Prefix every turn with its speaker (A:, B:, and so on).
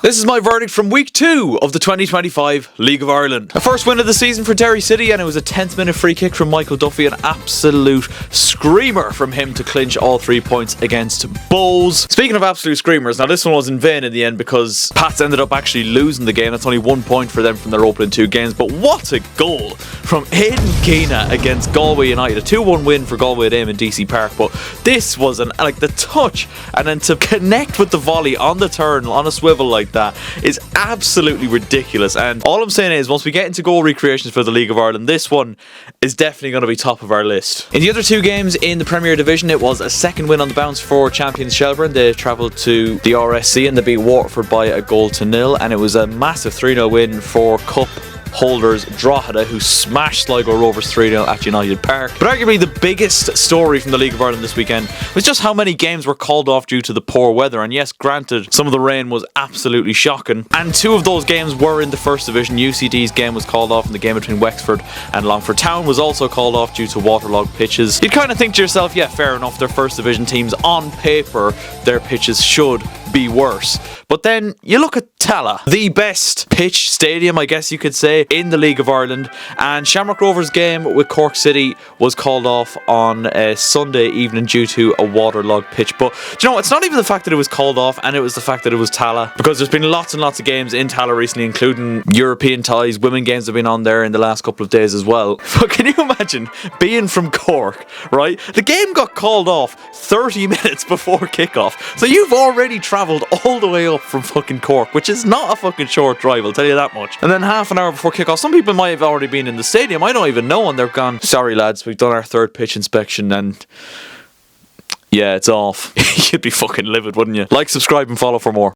A: This is my verdict from week 2 of the 2025 League of Ireland. A first win of the season for Derry City, and it was a 10th minute free kick from Michael Duffy, an absolute screamer from him to clinch all 3 points against Bows. Speaking of absolute screamers, now this one was in vain in the end because Pats ended up actually losing the game. That's only 1 point for them from their opening 2 games, but what a goal from AIDAN KEENA against Galway United. A 2-1 win for Galway at in DC Park, but this was the touch, and then to connect with the volley on the turn, on a swivel like that is absolutely ridiculous. And all I'm saying is, once we get into goal recreations for the League of Ireland, this one is definitely going to be top of our list. In the other 2 games in the Premier Division, it was a second win on the bounce for champions Shelburne. They travelled to the RSC and they beat Waterford by 1-0, and it was a massive 3-0 win for Cup holders Drogheda, who smashed Sligo Rovers 3-0 at United Park. But arguably the biggest story from the League of Ireland this weekend was just how many games were called off due to the poor weather. And yes, granted, some of the rain was absolutely shocking, and 2 of those games were in the First Division. UCD's game was called off, and the game between Wexford and Longford Town was also called off due to waterlogged pitches. You'd kind of think to yourself, yeah, fair enough, they're First Division teams. On paper, their pitches should be worse. But then you look at Tala, the best pitch stadium, I guess you could say, in the League of Ireland, and Shamrock Rovers' game with Cork City was called off on a Sunday evening due to a waterlogged pitch. But do you know, it's not even the fact that it was called off, and it was the fact that it was Tala, because there's been lots and lots of games in Tala recently, including European ties. Women games have been on there in the last couple of days as well. But can you imagine being from Cork, right? The game got called off 30 minutes before kickoff, so you've already travelled all the way up from fucking Cork, which is not a fucking short drive, I'll tell you that much. And then half an hour before kickoff, some people might have already been in the stadium, I don't even know, and they're gone, sorry lads, we've done our 3rd pitch inspection, and yeah, it's off. You'd be fucking livid, wouldn't you? Like, subscribe and follow for more.